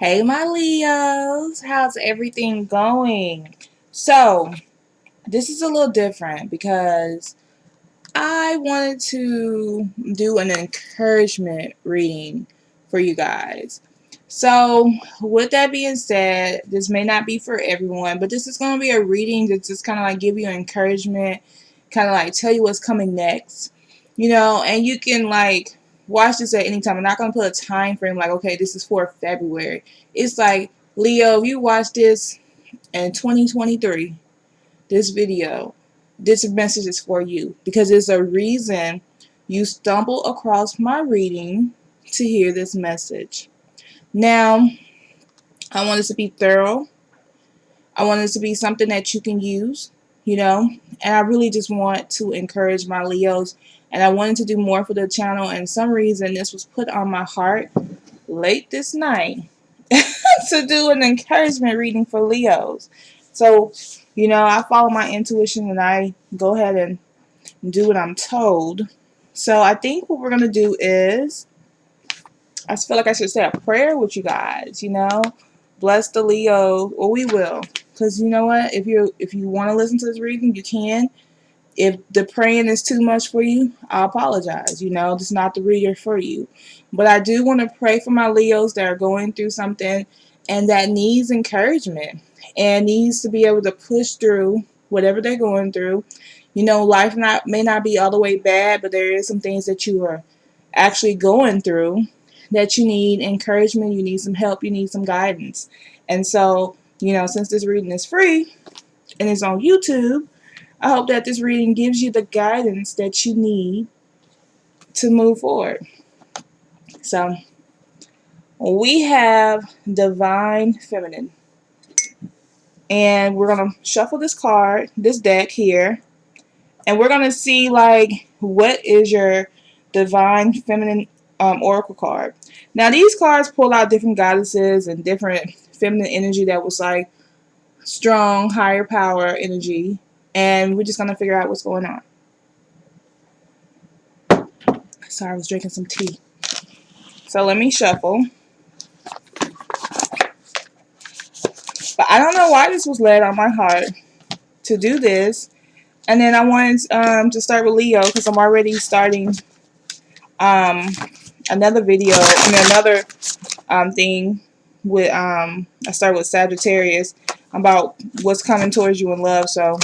Hey, my Leos, how's everything going? So, this is a little different because I wanted to do an encouragement reading for you guys. So, with that being said, this may not be for everyone, but this is going to be a reading that just kind of like give you encouragement, kind of like tell you what's coming next, and you can like watch this at any time. I'm not going to put a time frame like, okay, this is for February. It's like, Leo, if you watch this in 2023, this video, this message is for you because there's a reason you stumble across my reading to hear this message. Now, I want this to be thorough. I want this to be something that you can use, and I really just want to encourage my Leos, and I wanted to do more for the channel, and some reason this was put on my heart late this night to do an encouragement reading for Leos. So, I follow my intuition and I go ahead and do what I'm told. So, I think what we're going to do is, I feel like I should say a prayer with you guys, bless the Leo, or we will. Because you know what? If you want to listen to this reading, you can. If the praying is too much for you, I apologize. This is not the reader for you. But I do want to pray for my Leos that are going through something and that needs encouragement and needs to be able to push through whatever they're going through. Life may not be all the way bad, but there is some things that you are actually going through that you need encouragement, you need some help, you need some guidance. And so, since this reading is free and it's on YouTube, I hope that this reading gives you the guidance that you need to move forward. So, we have Divine Feminine. And we're going to shuffle this deck here. And we're going to see, like, what is your Divine Feminine Oracle card. Now, these cards pull out different goddesses and different feminine energy that was, like, strong, higher power energy. And we're just going to figure out what's going on. Sorry, I was drinking some tea. So let me shuffle. But I don't know why this was led on my heart to do this. And then I wanted to start with Leo because I'm already starting another video. Another thing with I start with Sagittarius about what's coming towards you in love. So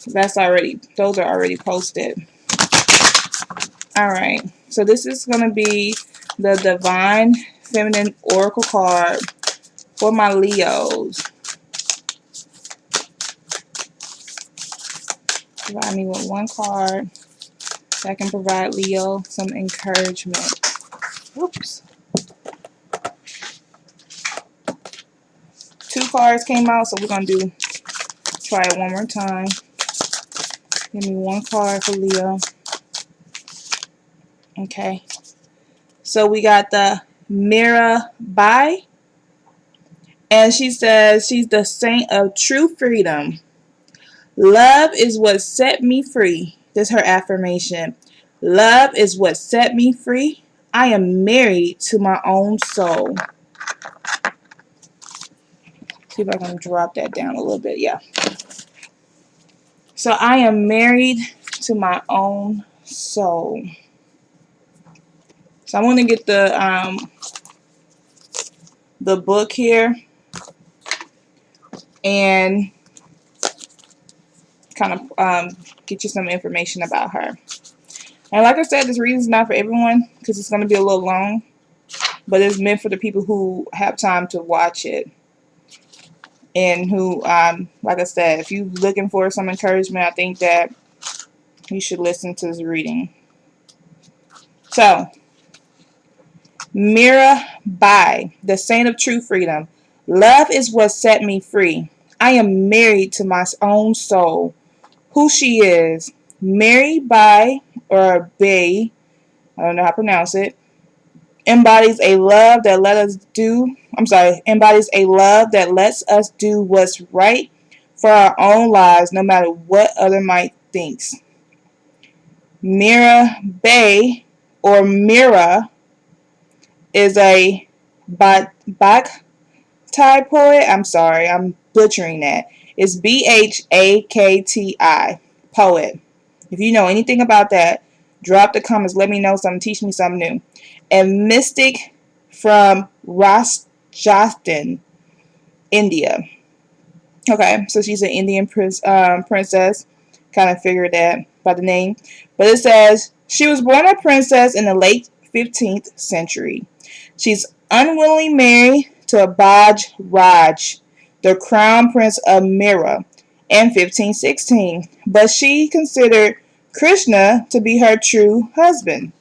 those are already posted. All right. So this is going to be the Divine Feminine Oracle card for my Leos. Provide me with one card that can provide Leo some encouragement. Oops. 2 cards came out, so we're going to try it one more time. Give me 1 card for Leo. Okay. So we got the Mirabai. And she says she's the saint of true freedom. Love is what set me free. This is her affirmation. Love is what set me free. I am married to my own soul. See if I can drop that down a little bit. Yeah. So I am married to my own soul. So I want to get the book here and kind of get you some information about her. And like I said, this reading is not for everyone because it's going to be a little long, but it's meant for the people who have time to watch it and who, like I said, if you're looking for some encouragement, I think that you should listen to this reading. So, Mirabai, the saint of true freedom. Love is what set me free. I am married to my own soul. Who she is. Mary by or Bay, I don't know how to pronounce it, embodies a love that embodies a love that lets us do what's right for our own lives, no matter what other might thinks. Mira Bay or Mira is a Bhakti poet. I'm sorry, I'm butchering that. It's Bhakti poet. If you know anything about that, drop the comments. Let me know something. Teach me something new. And mystic from Rajasthan, India. Okay, so she's an Indian princess. Kind of figured that by the name. But it says she was born a princess in the late 15th century. She's unwillingly married to Baj Raj, the crown prince of Mira, in 1516. But she considered Krishna to be her true husband.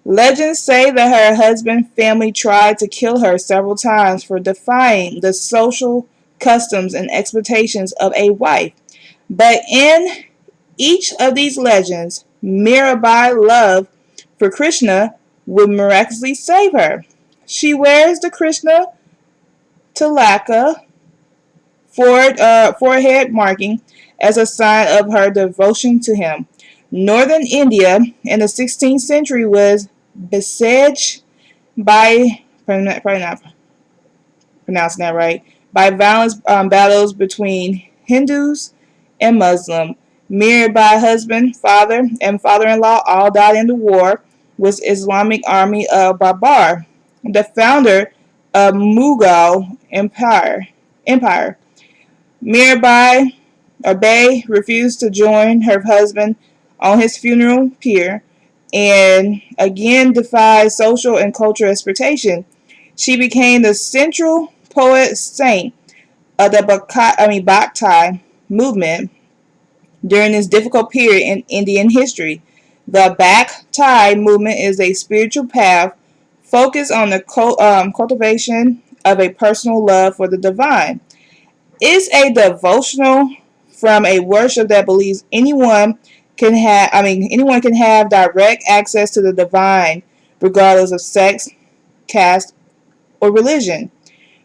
Legends say that her husband's family tried to kill her several times for defying the social customs and expectations of a wife. But in each of these legends, Mirabai's love for Krishna would miraculously save her. She wears the Krishna tilaka forehead marking as a sign of her devotion to him. Northern India in the 16th century was besieged by, probably not pronouncing that right, by violent battles between Hindus and Muslims. Mirabai's husband, father, and father-in-law all died in the war with Islamic army of Babar, the founder of Mughal Empire. Mirabai Bay refused to join her husband on his funeral pyre and again defied social and cultural expectation. She became the central poet saint of the Bhakti movement during this difficult period in Indian history. The Bhakti movement is a spiritual path focused on the cultivation of a personal love for the divine. It's a devotional from a worship that believes anyone can have direct access to the divine regardless of sex, caste, or religion.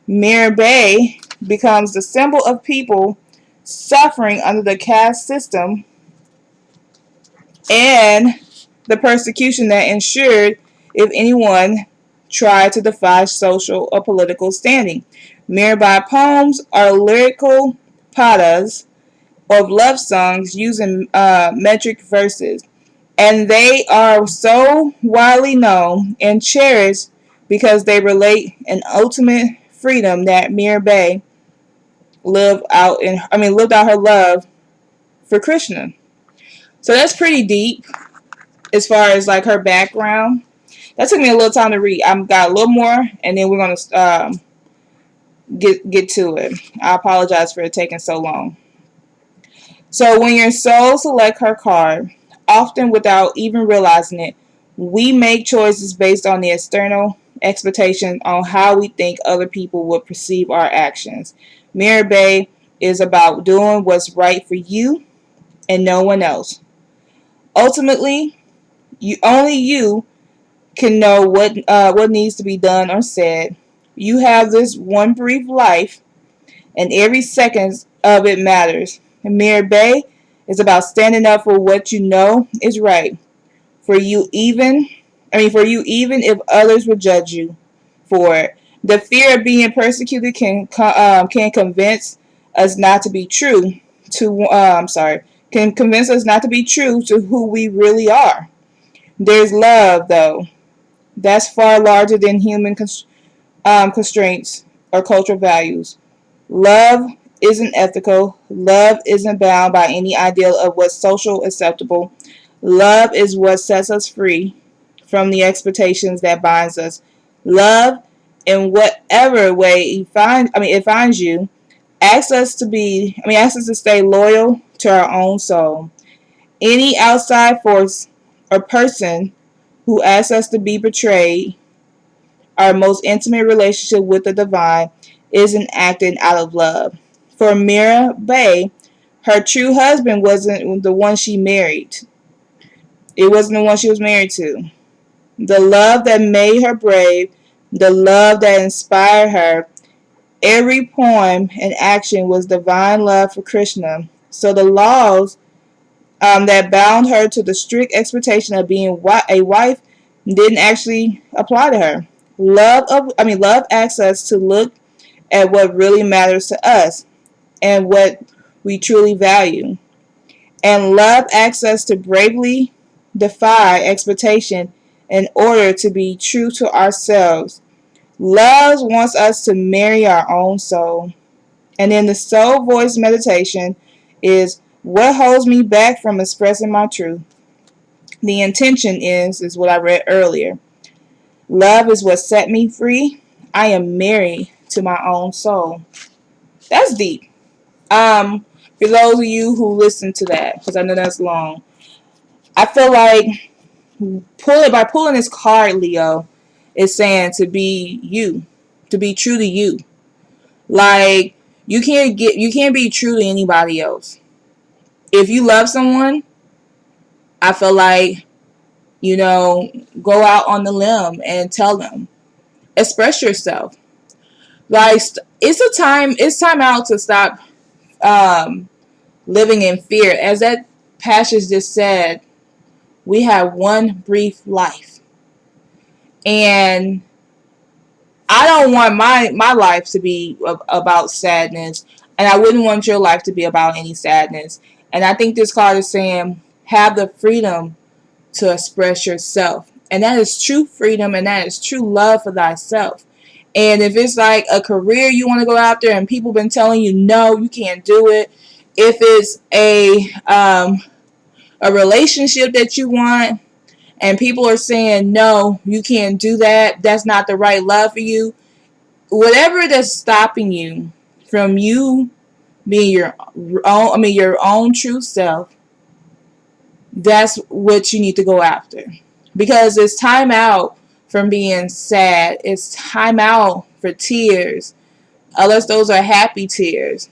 Mirabai becomes the symbol of people suffering under the caste system and the persecution that ensured if anyone tried to defy social or political standing. Mirabai poems are lyrical padas of love songs using metric verses, and they are so widely known and cherished because they relate an ultimate freedom that Mirabai lived out her love for Krishna. So that's pretty deep as far as like her background. That took me a little time to read. I've got a little more, and then we're gonna get to it. I apologize for it taking so long. So when your soul select her card, often without even realizing it, we make choices based on the external expectation on how we think other people would perceive our actions. Mirabai is about doing what's right for you and no one else. Ultimately, only you can know what needs to be done or said. You have this one brief life, and every second of it matters. Mirabai is about standing up for what you know is right for you even if others will judge you for it. The fear of being persecuted can convince us not to be true to can convince us not to be true to who we really are. There's love though that's far larger than human constraints or cultural values. Love isn't ethical. Love isn't bound by any ideal of what's social acceptable. Love is what sets us free from the expectations that binds us. Love, in whatever way it finds you, asks us to stay loyal to our own soul. Any outside force or person who asks us to be betrayed our most intimate relationship with the divine isn't acting out of love. For Mirabai, her true husband wasn't the one she married. It wasn't the one she was married to. The love that made her brave, the love that inspired her, every poem and action was divine love for Krishna. So the laws that bound her to the strict expectation of being a wife didn't actually apply to her. Love asks us to look at what really matters to us and what we truly value. And love asks us to bravely defy expectation in order to be true to ourselves. Love wants us to marry our own soul. And then the soul voice meditation is what holds me back from expressing my truth. The intention is what I read earlier. Love is what set me free. I am married to my own soul. That's deep. For those of you who listen to that, because I know that's long, I feel like by pulling this card, Leo, is saying to be you, to be true to you. Like you can't be true to anybody else. If you love someone, I feel like, go out on the limb and tell them. Express yourself. Like it's time out to stop living in fear. As that passage just said, we have one brief life. And I don't want my life to be about sadness, and I wouldn't want your life to be about any sadness. And I think this card is saying have the freedom to express yourself. And that is true freedom, and that is true love for thyself. And if it's like a career you want to go after and people been telling you no, you can't do it. If it's a relationship that you want and people are saying no, you can't do that, that's not the right love for you, whatever that's stopping you from you being your own true self, that's what you need to go after. Because it's time out from being sad. It's time out for tears, unless those are happy tears.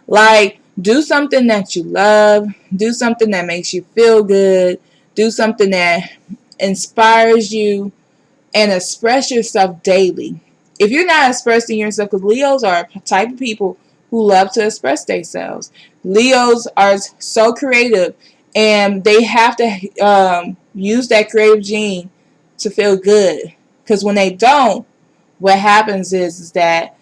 Like, do something that you love, do something that makes you feel good, do something that inspires you, and express yourself daily. If you're not expressing yourself, because Leos are a type of people who love to express themselves. Leos are so creative, and they have to use that creative gene to feel good. Because when they don't, what happens is that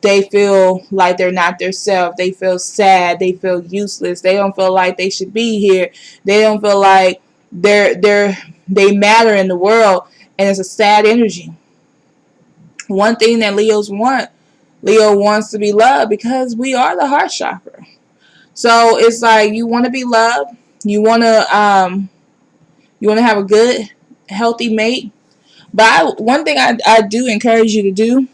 they feel like they're not themselves. They feel sad. They feel useless. They don't feel like they should be here. They don't feel like they matter in the world, and it's a sad energy. One thing that Leo wants to be loved because we are the heart chakra. So it's like you want to be loved. You want to have a good, healthy mate. But one thing I do encourage you to do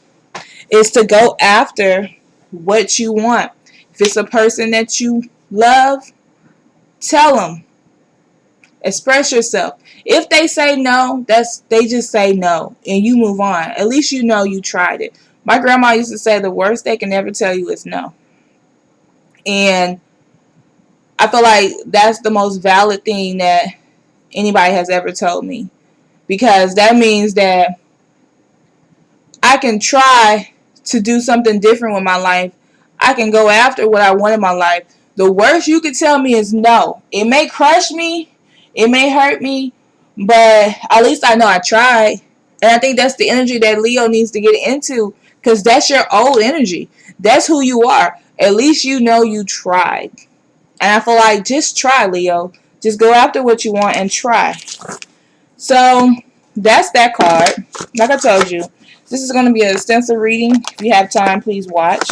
is to go after what you want. If it's a person that you love, tell them. Express yourself. If they say no, they just say no and you move on. At least you know you tried it. My grandma used to say the worst they can ever tell you is no. And I feel like that's the most valid thing that anybody has ever told me. Because that means that I can try to do something different with my life. I can go after what I want in my life. The worst you could tell me is no. It may crush me. It may hurt me. But at least I know I tried. And I think that's the energy that Leo needs to get into. Because that's your old energy. That's who you are. At least you know you tried. And I feel like just try, Leo. Just go after what you want and try. So that's that card. Like I told you, this is going to be an extensive reading. If you have time, please watch.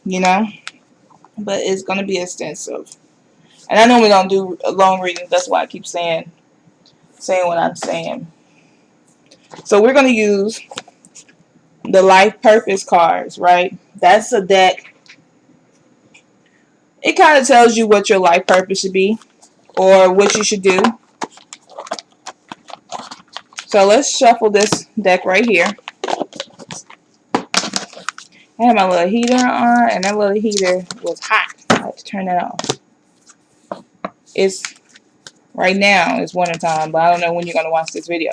But it's going to be extensive. And I normally don't do long readings. That's why I keep saying what I'm saying. So we're going to use the life purpose cards, right? That's a deck. It kind of tells you what your life purpose should be or what you should do. So let's shuffle this deck right here. I had my little heater on, and that little heater was hot. I had to turn that off. It's right now. It's winter time, but I don't know when you're gonna watch this video.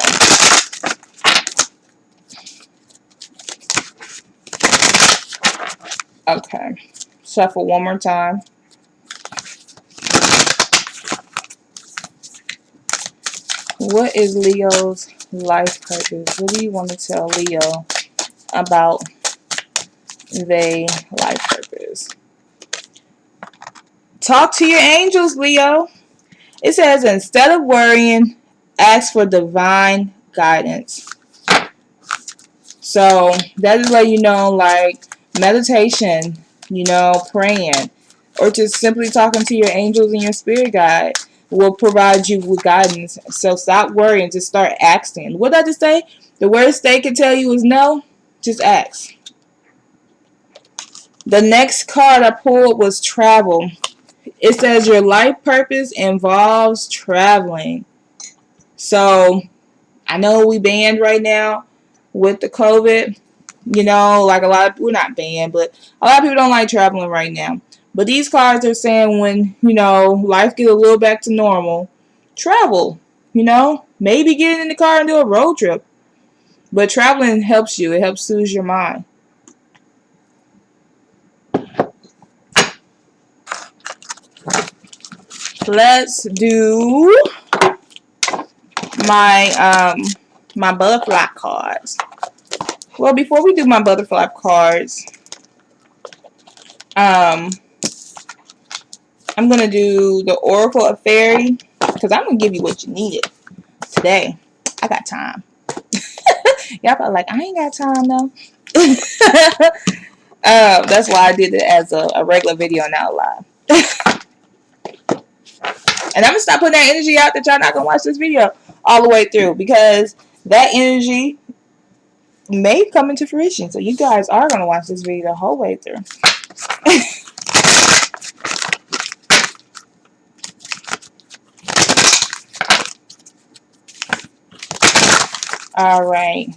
Okay, shuffle one more time. What is Leo's life purpose. What do you want to tell Leo about their life purpose? Talk to your angels, Leo. It says, instead of worrying, ask for divine guidance. So that is letting you know, like, meditation, praying, or just simply talking to your angels and your spirit guide will provide you with guidance. So stop worrying. Just start asking. What did I just say? The worst they can tell you is no. Just ask. The next card I pulled was travel. It says your life purpose involves traveling. So I know we banned right now with the COVID. Like we're not banned, but a lot of people don't like traveling right now. But these cards are saying when, life gets a little back to normal, travel, maybe get in the car and do a road trip. But traveling helps you. It helps soothe your mind. Let's do my butterfly cards. Well, before we do my butterfly cards, I'm gonna do the Oracle of Fairy because I'm gonna give you what you needed today. I got time. Y'all probably like, I ain't got time though. That's why I did it as a regular video, not live. And I'm gonna stop putting that energy out that y'all not gonna watch this video all the way through because that energy may come into fruition. So you guys are gonna watch this video the whole way through. All right.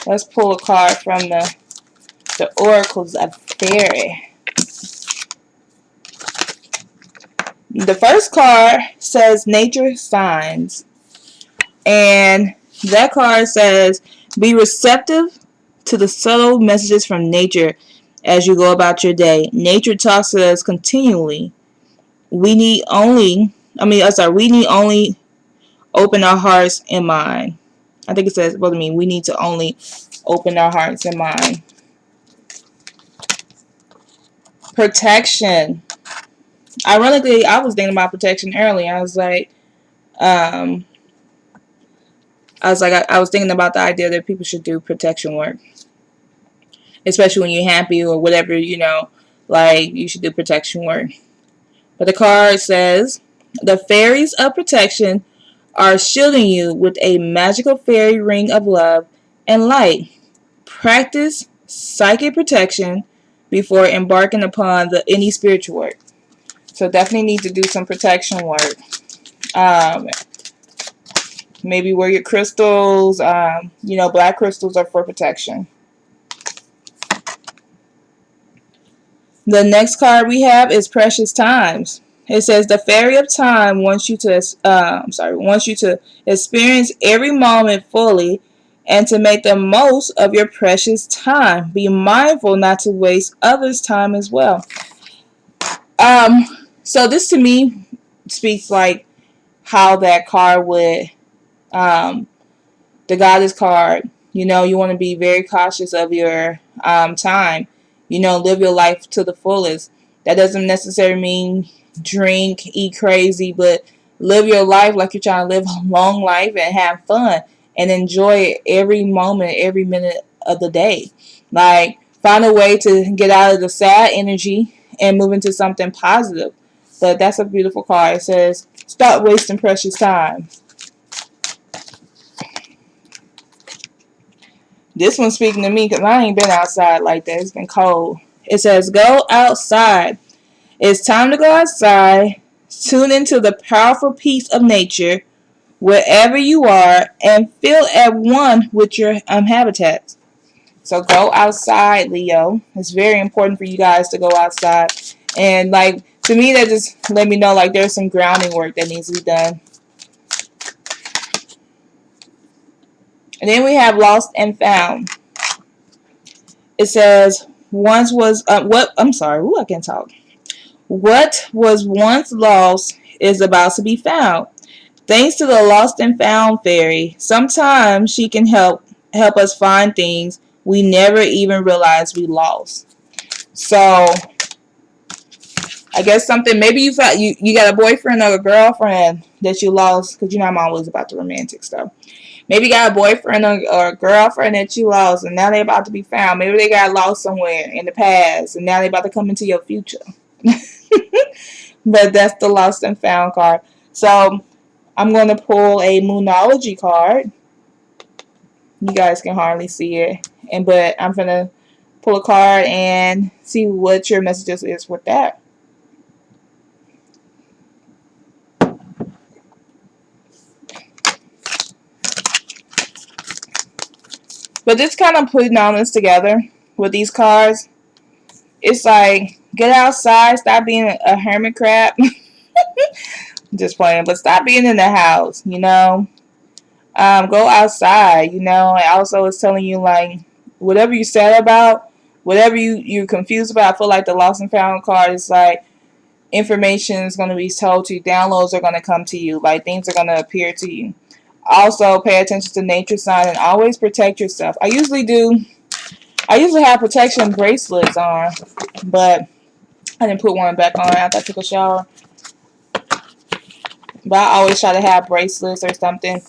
Let's pull a card from the Oracles of Fairy. The first card says Nature Signs. And that card says, be receptive to the subtle messages from nature as you go about your day. Nature talks to us continually. We need only open our hearts and mind. I think it says, we need to only open our hearts and mind. Protection. Ironically, I was thinking about protection earlier. I was thinking about the idea that people should do protection work. Especially when you're happy or whatever, you should do protection work. But the card says, the fairies of protection are shielding you with a magical fairy ring of love and light. Practice psychic protection before embarking upon any spiritual work. So definitely need to do some protection work. Maybe wear your crystals. Black crystals are for protection. The next card we have is Precious Times. It says the Fairy of Time wants you to experience every moment fully and to make the most of your precious time. Be mindful not to waste others' time as well. So this to me speaks like how that card would, the Goddess card, you want to be very cautious of your time. Live your life to the fullest. That doesn't necessarily mean drink, eat crazy, but live your life like you're trying to live a long life and have fun and enjoy every moment, every minute of the day. Like, find a way to get out of the sad energy and move into something positive. But that's a beautiful card. It says, stop wasting precious time. This one's speaking to me because I ain't been outside like that. It's been cold. It says, go outside. It's time to go outside. Tune into the powerful peace of nature wherever you are and feel at one with your habitats. So go outside, Leo. It's very important for you guys to go outside. And to me, that just let me know there's some grounding work that needs to be done. And then we have Lost and Found. It says, I can't talk. What was once lost is about to be found. Thanks to the Lost and Found fairy, sometimes she can help us find things we never even realized we lost. So I guess something, maybe you found you got a boyfriend or a girlfriend that you lost, because you know I'm always about the romantic stuff. Maybe you got a boyfriend or a girlfriend that you lost and now they're about to be found. Maybe they got lost somewhere in the past and now they're about to come into your future. But that's the Lost and Found card. So I'm going to pull a Moonology card. You guys can hardly see it. But I'm going to pull a card and see what your messages is with that. But just kind of putting all this together with these cards, it's like, get outside, stop being a hermit crab. Just playing, but stop being in the house, you know. Go outside, you know. And also it's telling you, like, whatever you sad about, whatever you're confused about, I feel like the Lost and Found card is like, information is going to be told to you, downloads are going to come to you, like things are going to appear to you. Also pay attention to nature sign and always protect yourself. I usually have protection bracelets on, but I didn't put one back on after I took a shower. But I always try to have bracelets or something,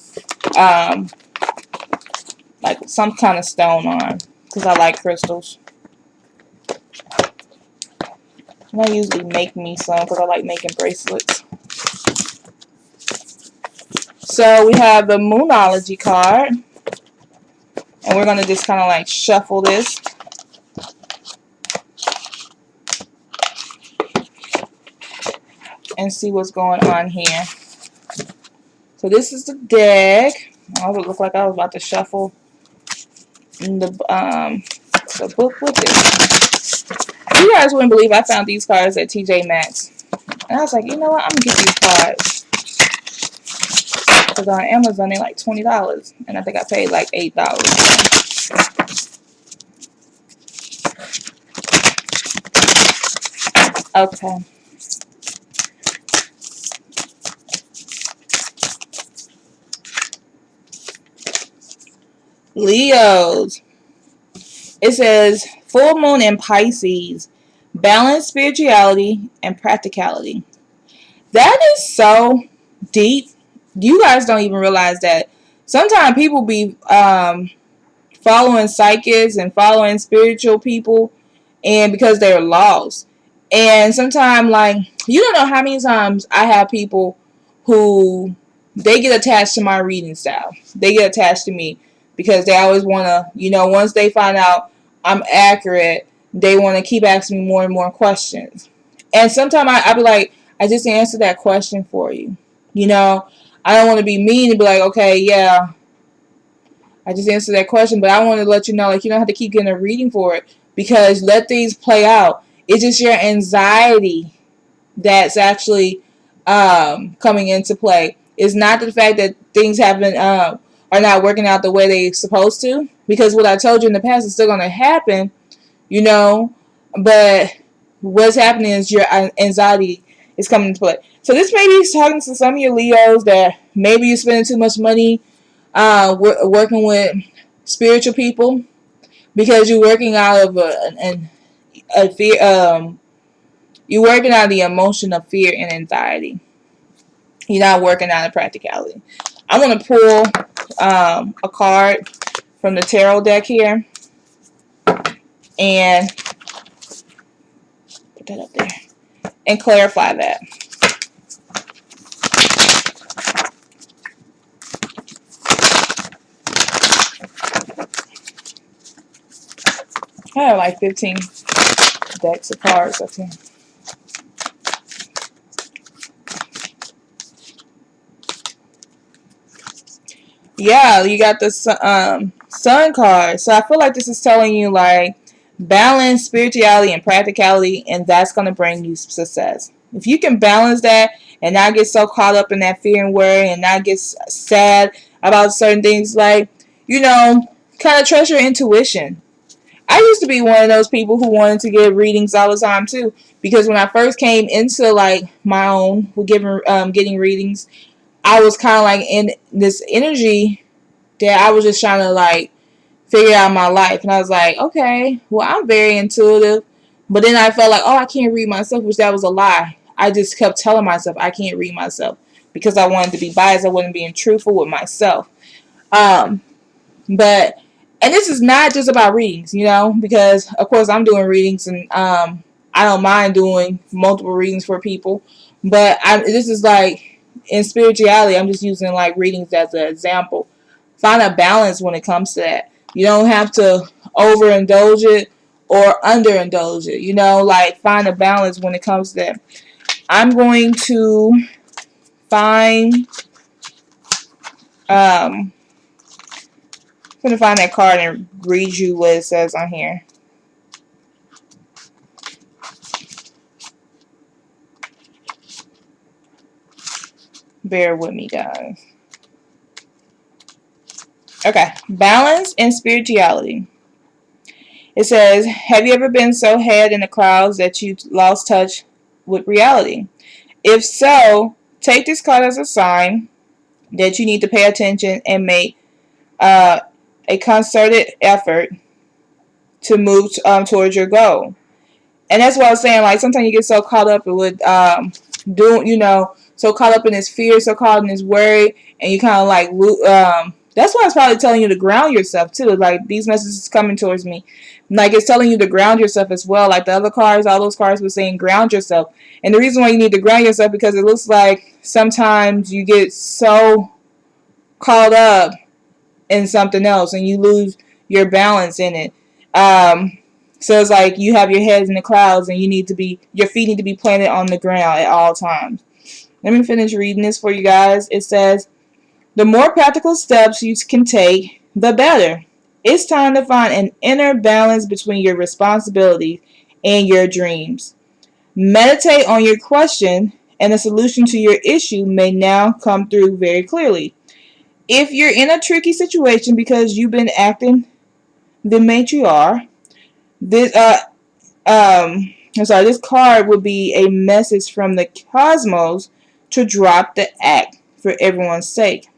like some kind of stone on, because I like crystals. And I usually make me some because I like making bracelets. So we have the Moonology card, and we're going to just kind of like shuffle this. And see what's going on here. So this is the deck. I would look like I was about to shuffle the book with it. You guys wouldn't believe I found these cards at TJ Maxx. And I was like, you know what? I'm going to get these cards. Because on Amazon, they're like $20. And I think I paid like $8. Okay. Leos. It says, full moon in Pisces. Balance spirituality and practicality. That is so deep. You guys don't even realize that sometimes people be following psychics and following spiritual people, and because they're lost. And sometimes, like, you don't know how many times I have people who they get attached to my reading style. They get attached to me because they always want to, you know, once they find out I'm accurate, they want to keep asking me more and more questions. And sometimes I be like, I just answered that question for you. You know, I don't want to be mean and be like, okay, yeah, I just answered that question, but I want to let you know, like, you don't have to keep getting a reading for it, because let things play out. It's just your anxiety that's actually coming into play. It's not the fact that things haven't are not working out the way they're supposed to, because what I told you in the past is still going to happen, you know, but what's happening is your anxiety is coming into play. So this may be talking to some of your Leos that maybe you're spending too much money working with spiritual people, because you're working out of a fear. You're working out of the emotion of fear and anxiety. You're not working out of practicality. I'm going to pull a card from the tarot deck here and put that up there and clarify that. I have like 15 decks of cards up here. Yeah, you got the sun card. So I feel like this is telling you, like, balance spirituality and practicality, and that's going to bring you success. If you can balance that and not get so caught up in that fear and worry and not get sad about certain things, like, you know, kind of trust your intuition. I used to be one of those people who wanted to get readings all the time too, because when I first came into like my own getting readings, I was kind of like in this energy that I was just trying to like figure out my life. And I was like, okay, well, I'm very intuitive. But then I felt like, oh, I can't read myself, which that was a lie. I just kept telling myself I can't read myself because I wanted to be biased. I wasn't being truthful with myself. Um, but and this is not just about readings, you know, because of course I'm doing readings and I don't mind doing multiple readings for people. But this is like in spirituality, I'm just using like readings as an example. Find a balance when it comes to that. You don't have to overindulge it or underindulge it. You know, like find a balance when it comes to that. I'm going to find I'm gonna find that card and read you what it says on here. Bear with me, guys. Okay, balance and spirituality. It says, have you ever been so head in the clouds that you lost touch with reality? If so, take this card as a sign that you need to pay attention and make a concerted effort to move towards your goal. And that's what I was saying. Like sometimes you get so caught up with doing, you know, so caught up in this fear, so caught in this worry, and you kind of like that's why it's probably telling you to ground yourself too. Like these messages coming towards me, like it's telling you to ground yourself as well. Like the other cards, all those cards were saying ground yourself. And the reason why you need to ground yourself because it looks like sometimes you get so caught up in something else and you lose your balance in it. So it's like you have your heads in the clouds and your feet need to be planted on the ground at all times. Let me finish reading this for you guys. It says, the more practical steps you can take, the better. It's time to find an inner balance between your responsibilities and your dreams. Meditate on your question, and the solution to your issue may now come through very clearly. If you're in a tricky situation because you've been acting the matriarch, this this card would be a message from the cosmos to drop the act for everyone's sake.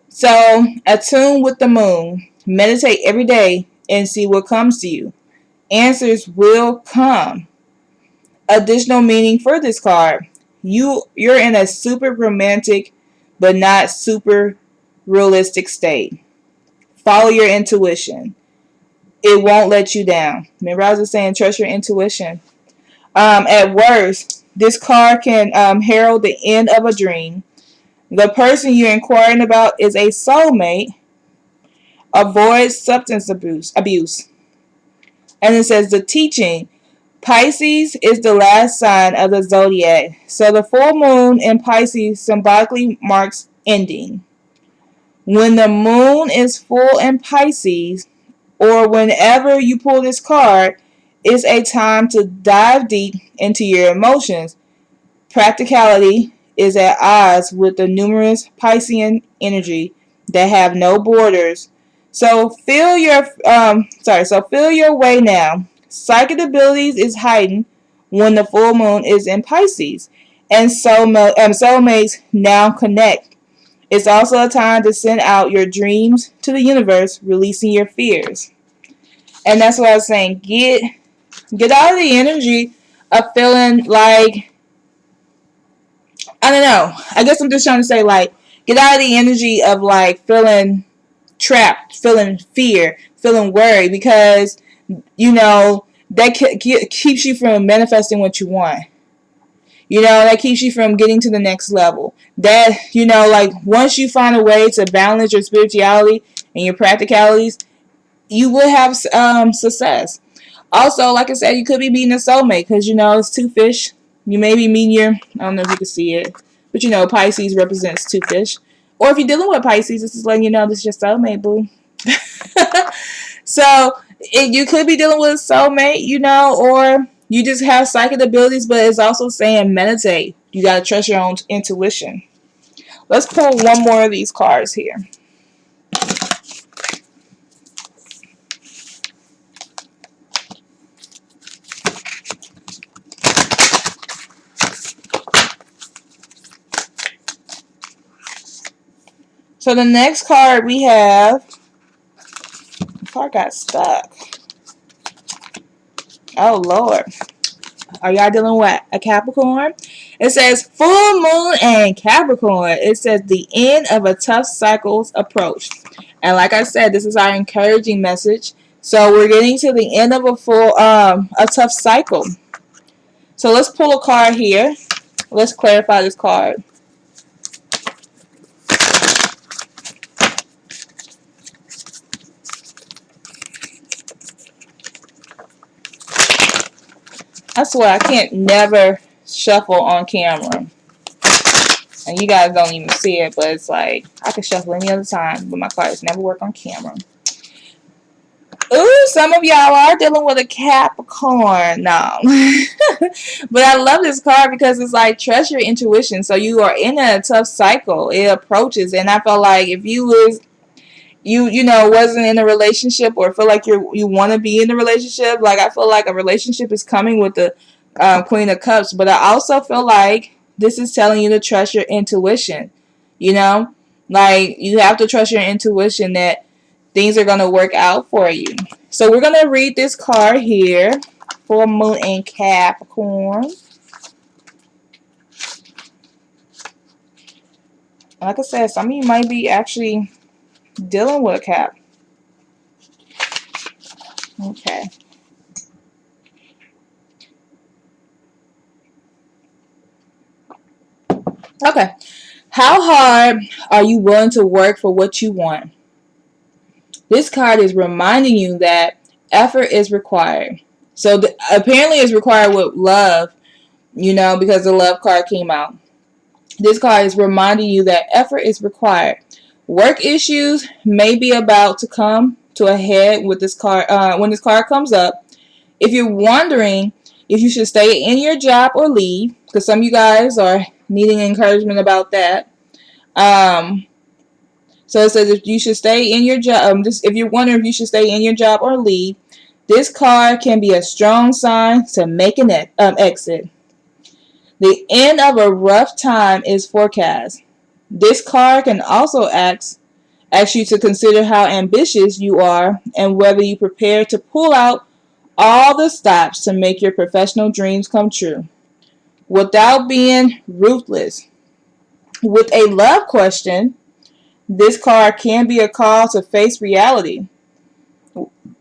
So, attune with the moon. Meditate every day and see what comes to you. Answers will come. Additional meaning for this card. You're in a super romantic but not super realistic state. Follow your intuition. It won't let you down. Remember I was just saying trust your intuition. At worst, this card can herald the end of a dream. The person you're inquiring about is a soulmate. Avoid substance abuse. And it says the teaching. Pisces is the last sign of the zodiac. So the full moon in Pisces symbolically marks ending. When the moon is full in Pisces, or whenever you pull this card, it's a time to dive deep into your emotions. Practicality is at odds with the numerous Piscean energy that have no borders. So feel your way now. Psychic abilities is heightened when the full moon is in Pisces, and soulmates now connect. It's also a time to send out your dreams to the universe, releasing your fears. And that's what I was saying. Get out of the energy of feeling like I don't know. I guess I'm just trying to say like get out of the energy of like feeling trapped, feeling fear, feeling worried because you know that keeps you from manifesting what you want. You know, that keeps you from getting to the next level. That, you know, like once you find a way to balance your spirituality and your practicalities, you will have success. Also, like I said, you could be meeting a soulmate because, you know, it's two fish. You may be meeting I don't know if you can see it, but you know, Pisces represents two fish. Or if you're dealing with Pisces, this is letting you know this is your soulmate, boo. So, you could be dealing with a soulmate, you know, or you just have psychic abilities, but it's also saying meditate. You got to trust your own intuition. Let's pull one more of these cards here. So the next card we have, the card got stuck. Oh Lord. Are y'all dealing with a Capricorn? It says full moon and Capricorn. It says the end of a tough cycle's approach. And like I said, this is our encouraging message. So we're getting to the end of a tough cycle. So let's pull a card here. Let's clarify this card. I swear I can't never shuffle on camera. And you guys don't even see it, but it's like I can shuffle any other time, but my cards never work on camera. Ooh, some of y'all are dealing with a Capricorn. No. But I love this card because it's like trust your intuition. So you are in a tough cycle. It approaches. And I felt like if you was wasn't in a relationship or feel like you want to be in a relationship, like I feel like a relationship is coming with the Queen of Cups. But I also feel like this is telling you to trust your intuition. Like you have to trust your intuition that things are going to work out for you. So we're going to read this card here. Full moon and Capricorn. Like I said, some of you might be actually dealing with a Cap. Okay. Okay. How hard are you willing to work for what you want? This card is reminding you that effort is required. So apparently it's required with love, because the love card came out. This card is reminding you that effort is required. Work issues may be about to come to a head with this card when this card comes up. If you're wondering if you should stay in your job or leave, because some of you guys are needing encouragement about that. So it says if you should stay in your job. If you're wondering if you should stay in your job or leave, this card can be a strong sign to make an exit. The end of a rough time is forecast. This card can also ask you to consider how ambitious you are and whether you prepare to pull out all the stops to make your professional dreams come true without being ruthless. With a love question, this card can be a call to face reality.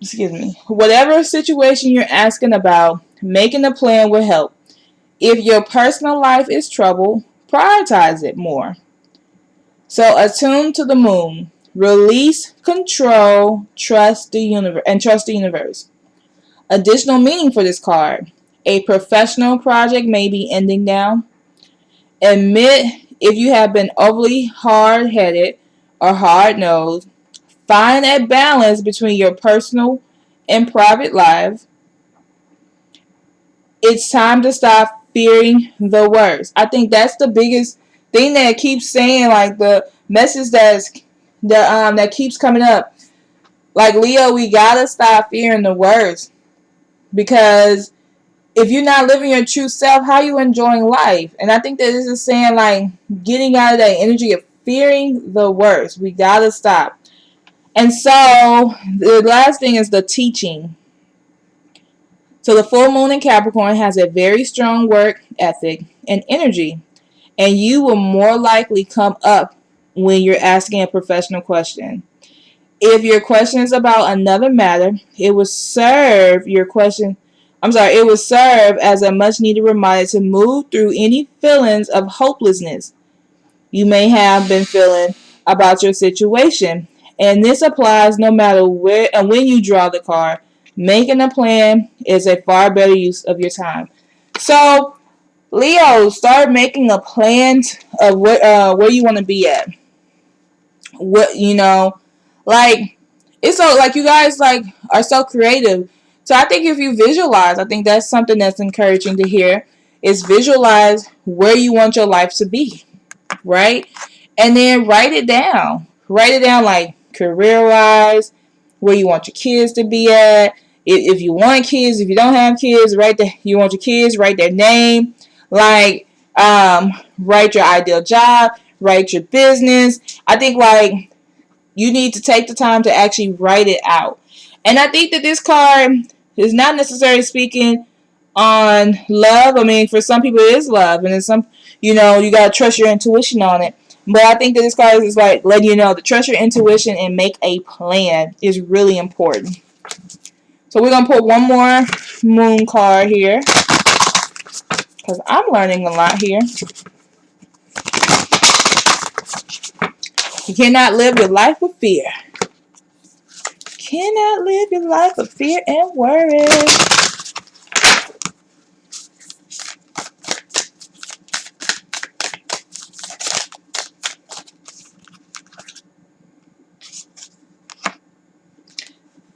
Excuse me. Whatever situation you're asking about, making a plan will help. If your personal life is troubled, prioritize it more. So attune to the moon. Release control, trust the universe. Additional meaning for this card. A professional project may be ending now. Admit if you have been overly hard-headed or hard-nosed. Find a balance between your personal and private life. It's time to stop fearing the worst. I think that's the biggest thing that keeps saying, like the message that keeps coming up. Like Leo, we gotta stop fearing the worst, because if you're not living your true self, how are you enjoying life? And I think that this is saying, like, getting out of that energy of fearing the worst. We gotta stop. And so the last thing is the teaching. So the full moon in Capricorn has a very strong work ethic and energy, and you will more likely come up when you're asking a professional question. If your question is about another matter, it will serve as a much needed reminder to move through any feelings of hopelessness you may have been feeling about your situation. And this applies no matter where and when you draw the card. Making a plan is a far better use of your time. So, Leo, start making a plan of where you want to be at. Like it's so, like, you guys like are so creative. So I think if you visualize, I think that's something that's encouraging to hear. Is visualize where you want your life to be, right? And then write it down. Write it down, like career wise, where you want your kids to be at. If you want kids, if you don't have kids, you want your kids, write their name. Like, write your ideal job. write your business. I think like you need to take the time to actually write it out. And I think that this card is not necessarily speaking on love. I mean, for some people it is love, and then some, you know, you gotta trust your intuition on it. But I think that this card is like letting you know to trust your intuition and make a plan is really important. So we're gonna put one more moon card here because I'm learning a lot here. You cannot live your life with fear. Cannot live your life with fear and worry.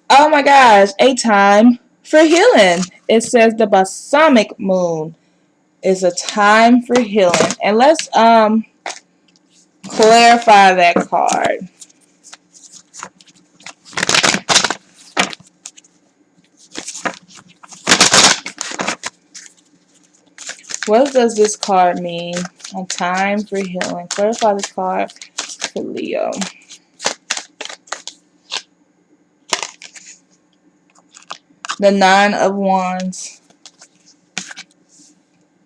Oh my gosh, a time for healing. It says the balsamic moon is a time for healing. And let's clarify that card. What does this card mean? A time for healing. Clarify the card for Leo. The Nine of Wands.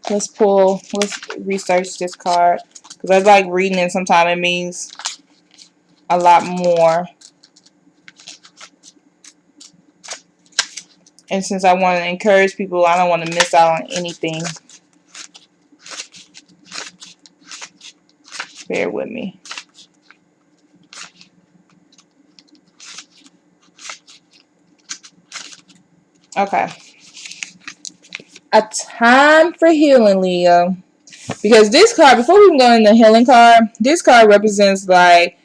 Let's research this card. Because I like reading it, sometimes it means a lot more. And since I want to encourage people, I don't want to miss out on anything. Bear with me. Okay. A time for healing, Leo. Because this card, before we go in the healing card, this card represents like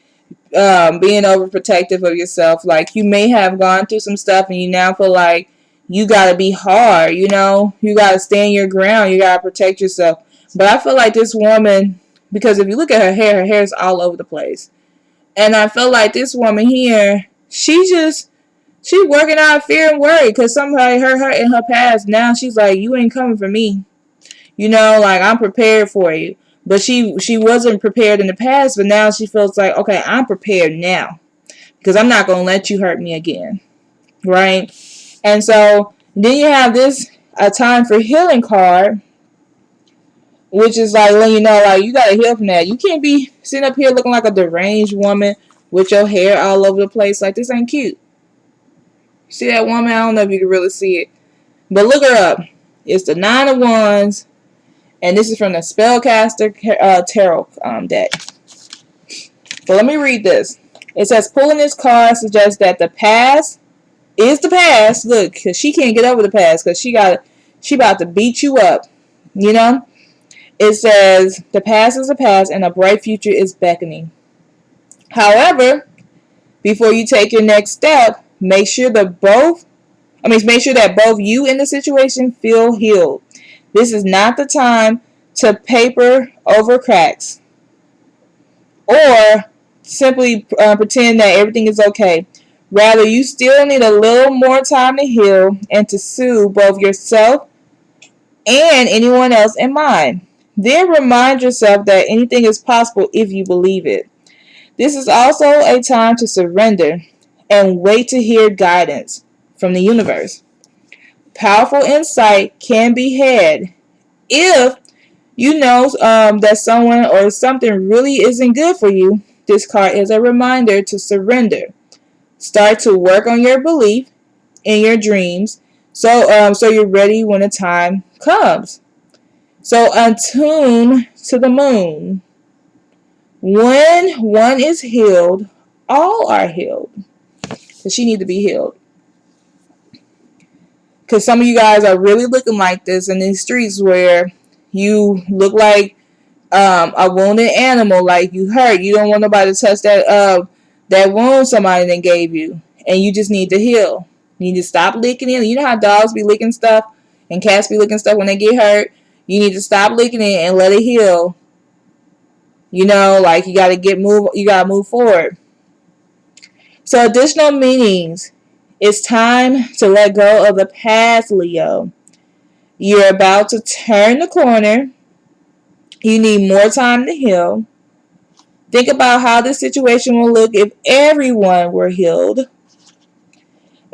being overprotective of yourself. Like you may have gone through some stuff and you now feel like you gotta be hard, you know, you gotta stand your ground, you gotta protect yourself. But I feel like this woman, because if you look at her hair is all over the place. And I feel like this woman here, she's working out fear and worry because somebody hurt her in her past. Now she's like, you ain't coming for me. You know, like I'm prepared for you. But she wasn't prepared in the past, but now she feels like, okay, I'm prepared now. Because I'm not going to let you hurt me again. Right? And so then you have this a time for healing card, which is like letting you know, like you got to heal from that. You can't be sitting up here looking like a deranged woman with your hair all over the place. Like this ain't cute. See that woman? I don't know if you can really see it. But look her up. It's the Nine of Wands. And this is from the Spellcaster Tarot deck. So let me read this. It says, pulling this card suggests that the past is the past. Look, because she can't get over the past because she about to beat you up. You know? It says, the past is the past and a bright future is beckoning. However, before you take your next step, make sure that both you and the situation feel healed. This is not the time to paper over cracks or simply pretend that everything is okay. Rather, you still need a little more time to heal and to soothe both yourself and anyone else in mind. Then remind yourself that anything is possible if you believe it. This is also a time to surrender and wait to hear guidance from the universe. Powerful insight can be had if you know that someone or something really isn't good for you. This card is a reminder to surrender. Start to work on your belief in your dreams so you're ready when the time comes. So attune to the moon. When one is healed, all are healed. So she needs to be healed. Because some of you guys are really looking like this in these streets where you look like a wounded animal, like you hurt. You don't want nobody to touch that wound somebody then gave you. And you just need to heal. You need to stop licking it. You know how dogs be licking stuff and cats be licking stuff when they get hurt? You need to stop licking it and let it heal. You know, like you gotta move forward. So additional meanings. It's time to let go of the past, Leo. You're about to turn the corner. You need more time to heal. Think about how this situation will look if everyone were healed.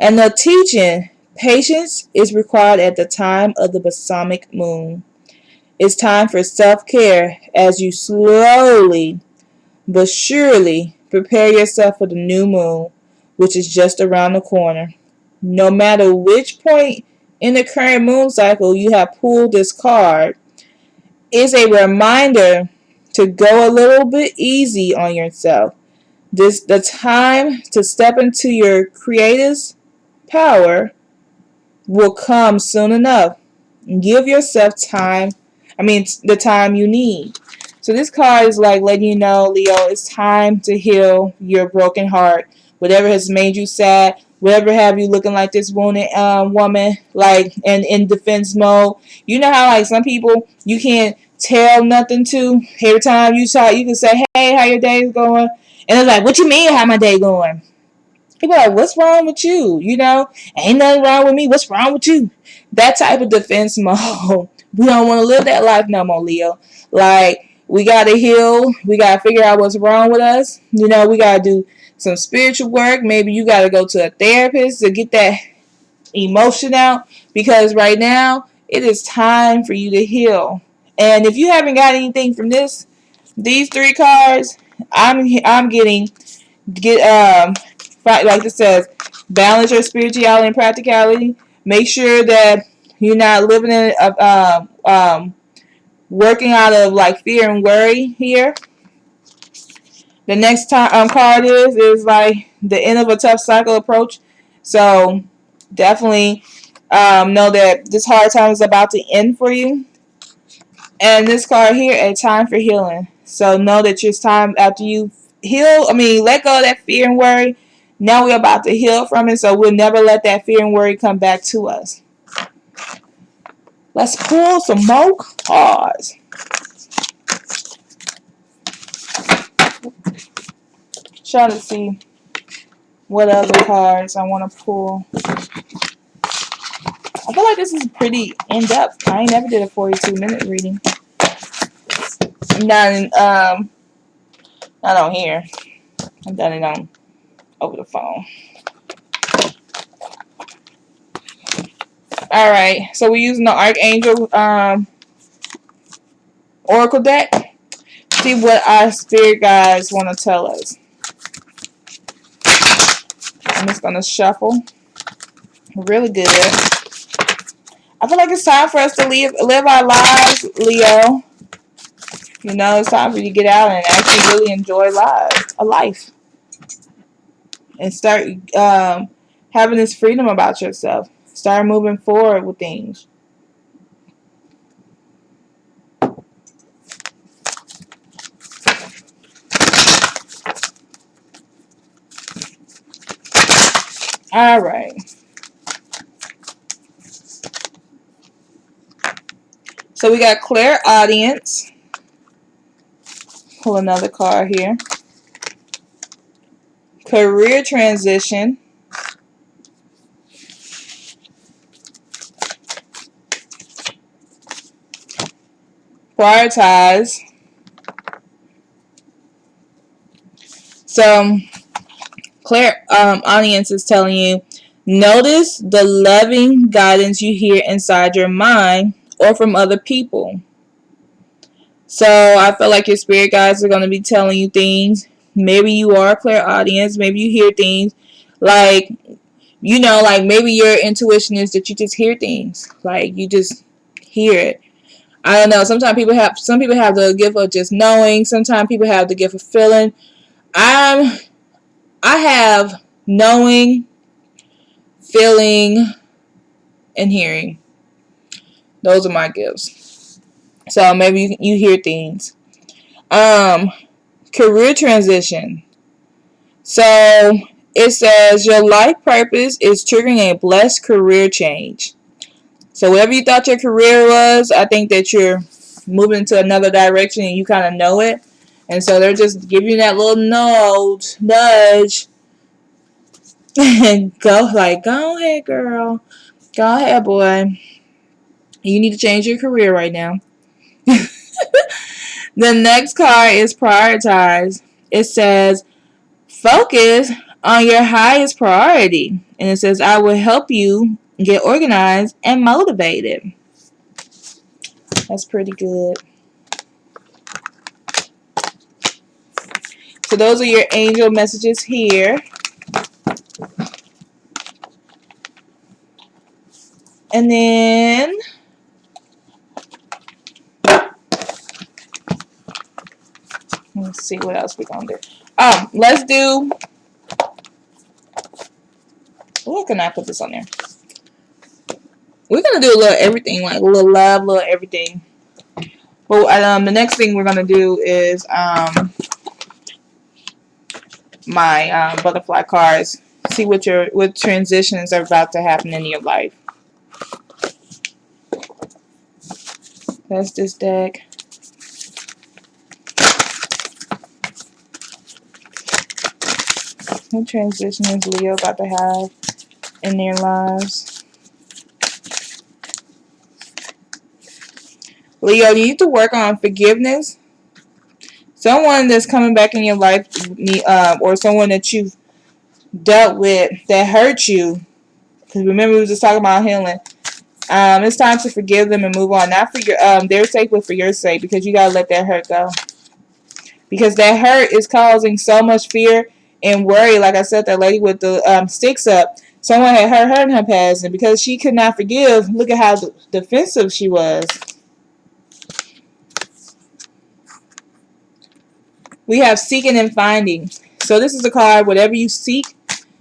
And the teaching, patience is required at the time of the balsamic moon. It's time for self-care as you slowly but surely prepare yourself for the new moon, which is just around the corner. No matter which point in the current moon cycle you have pulled this card, it's a reminder to go a little bit easy on yourself. This the time to step into your creative power will come soon enough. Give yourself time. The time you need. So this card is like letting you know, Leo, it's time to heal your broken heart. Whatever has made you sad, whatever have you looking like this wounded woman, like in defense mode. You know how like some people you can't tell nothing to. Every time you talk, you can say, "Hey, how your day is going?" And it's like, "What you mean, how my day going?" People are like, "What's wrong with you? You know, ain't nothing wrong with me. What's wrong with you?" That type of defense mode. We don't want to live that life no more, Leo. Like, we got to heal. We got to figure out what's wrong with us. You know, we got to do some spiritual work. Maybe you got to go to a therapist to get that emotion out. Because right now, it is time for you to heal. And if you haven't got anything from these three cards, I'm getting get like it says, balance your spirituality and practicality. Make sure that you're not living in working out of like fear and worry here. The next time card is like the end of a tough cycle approach. So definitely know that this hard time is about to end for you. And this card here, a time for healing. So know that it's time after you let go of that fear and worry. Now we're about to heal from it, so we'll never let that fear and worry come back to us. Let's pull some more cards. Trying to see what other cards I want to pull. I feel like this is pretty in-depth. I ain't never did a 42-minute reading. Not on here. I've done it on over the phone. Alright, so we're using the Archangel Oracle deck. See what our spirit guides want to tell us. I'm just going to shuffle. Really good. I feel like it's time for us to live our lives, Leo. You know, it's time for you to get out and actually really enjoy life. And start having this freedom about yourself. Start moving forward with things. All right. So we got clairaudience. Pull another card here. Career transition. Prioritize. So clairaudience is telling you, notice the loving guidance you hear inside your mind or from other people. So I feel like your spirit guides are going to be telling you things. Maybe you are a clairaudience. Maybe you hear things like, you know, like maybe your intuition is that you just hear things. Like you just hear it. I don't know. Sometimes some people have the gift of just knowing. Sometimes people have the gift of feeling. I have knowing, feeling, and hearing. Those are my gifts. So maybe you hear things. Career transition. So it says your life purpose is triggering a blessed career change. So whatever you thought your career was, I think that you're moving into another direction and you kind of know it. And so they're just giving you that little nudge. And go ahead, girl. Go ahead, boy. You need to change your career right now. The next card is prioritize. It says focus on your highest priority. And it says I will help you get organized and motivated. That's pretty good. So those are your angel messages here. And then let's see what else we're going to do. Let's do... What can I put this on there? We're going to do a little everything, like a little love, a little everything. But the next thing we're going to do is my butterfly cards. See what transitions are about to happen in your life. That's this deck. What transition is Leo about to have in their lives? Leo, you need to work on forgiveness. Someone that's coming back in your life, or someone that you've dealt with that hurt you. Because remember, we were just talking about healing. It's time to forgive them and move on. Not for their sake, but for your sake. Because you gotta let that hurt go. Because that hurt is causing so much fear and worry. Like I said, that lady with the sticks up. Someone had hurt her in her past, and because she could not forgive, look at how defensive she was. We have seeking and finding. So this is a card, whatever you seek,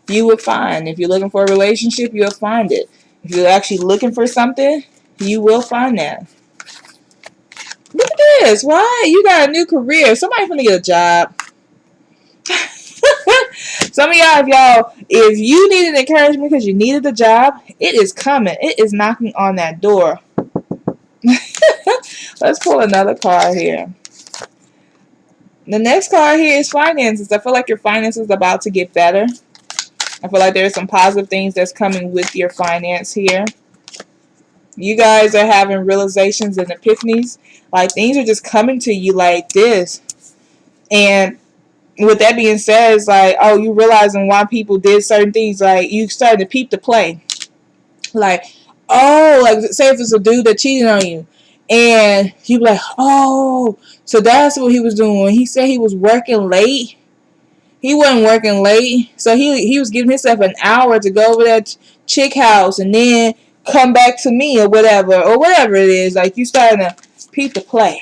you will find. If you're looking for a relationship, you'll find it. If you're actually looking for something, you will find that. Look at this. Why? You got a new career. Somebody's gonna get a job. Some of y'all, if you needed encouragement because you needed a job, it is coming. It is knocking on that door. Let's pull another card here. The next card here is finances. I feel like your finances are about to get better. I feel like there's some positive things that's coming with your finance here. You guys are having realizations and epiphanies. Like, things are just coming to you like this. And with that being said, it's like, oh, you realizing why people did certain things. Like, you starting to peep the play. Like, oh, like, say if it's a dude that cheated on you. And you be like, oh, so that's what he was doing. When he said he was working late, he wasn't working late. So he was giving himself an hour to go over that chick house and then come back to me or whatever it is. Like, you starting to peep the play.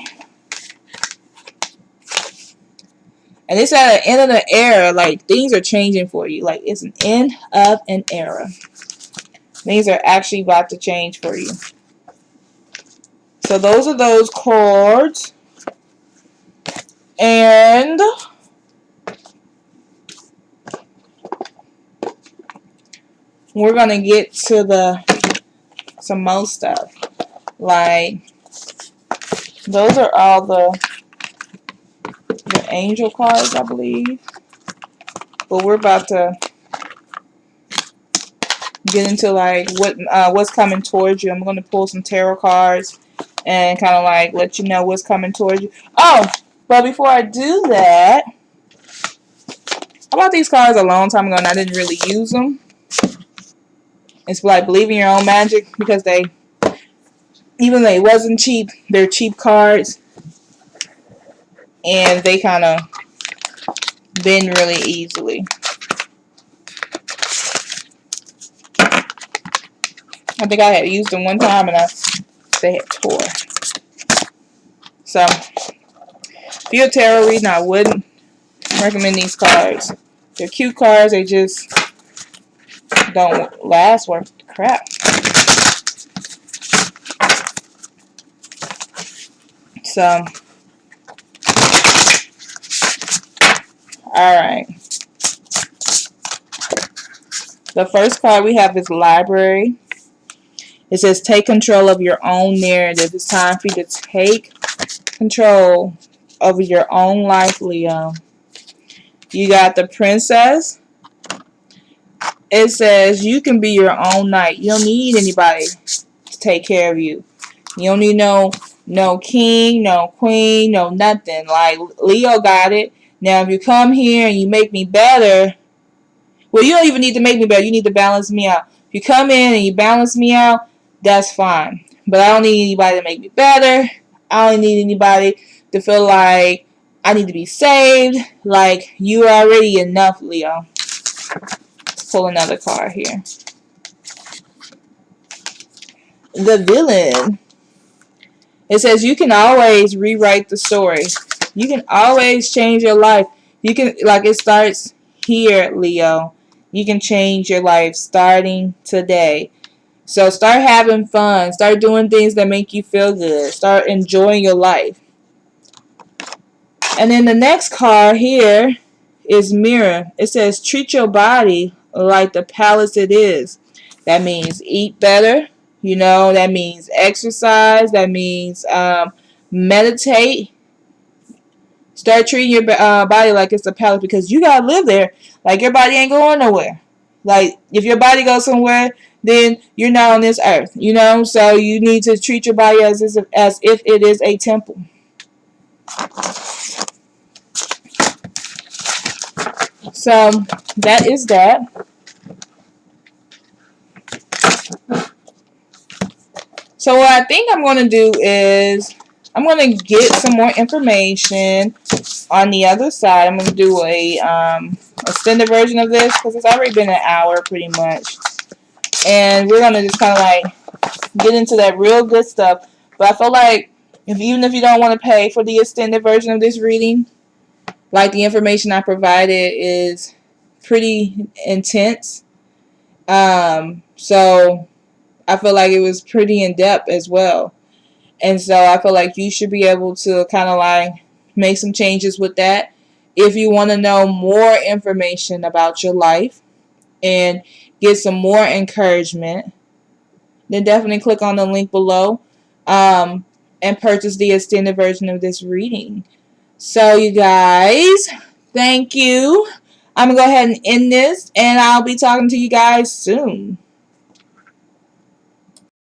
And it's at the end of the era. Like, things are changing for you. Like, it's an end of an era. Things are actually about to change for you. So those are those cards. And we're going to get to some more stuff. Like, those are all the angel cards, I believe. But we're about to get into like what's coming towards you. I'm going to pull some tarot cards and kind of like let you know what's coming towards you. Oh, but before I do that, I bought these cards a long time ago and I didn't really use them. It's like Believe in Your Own Magic, because even though it wasn't cheap, they're cheap cards. And they kind of bend really easily. I think I had used them one time and they had tore. So, if you're a tarot reading, I wouldn't recommend these cards. They're cute cards, they just don't last worth crap. So, alright. The first card we have is Library. It says, take control of your own narrative. It's time for you to take control over your own life, Leo. You got the Princess. It says, you can be your own knight. You don't need anybody to take care of you. You don't need no No king, no queen, no nothing. Like, Leo got it. Now, if you come here and you make me better, well, you don't even need to make me better. You need to balance me out. If you come in and you balance me out, that's fine. But I don't need anybody to make me better. I don't need anybody to feel like I need to be saved. Like, you are already enough, Leo. Let's pull another card here. The Villain. It says you can always rewrite the story. You can always change your life. You can, like, it starts here, Leo. You can change your life starting today. So start having fun. Start doing things that make you feel good. Start enjoying your life. And then the next card here is Mirror. It says treat your body like the palace it is. That means eat better. You know, that means exercise. That means meditate. Start treating your body like it's a palace, because you gotta live there. Like, your body ain't going nowhere. Like, if your body goes somewhere, then you're not on this earth. You know, so you need to treat your body as if it is a temple. So that is that. So what I think I'm going to do is I'm going to get some more information on the other side. I'm going to do a extended version of this, because it's already been an hour pretty much. And we're going to just kind of like get into that real good stuff. But I feel like even if you don't want to pay for the extended version of this reading, like, the information I provided is pretty intense. So I feel like it was pretty in depth as well. And so I feel like you should be able to kind of like make some changes with that. If you want to know more information about your life and get some more encouragement, then definitely click on the link below and purchase the extended version of this reading. So, you guys, thank you. I'm going to go ahead and end this, and I'll be talking to you guys soon.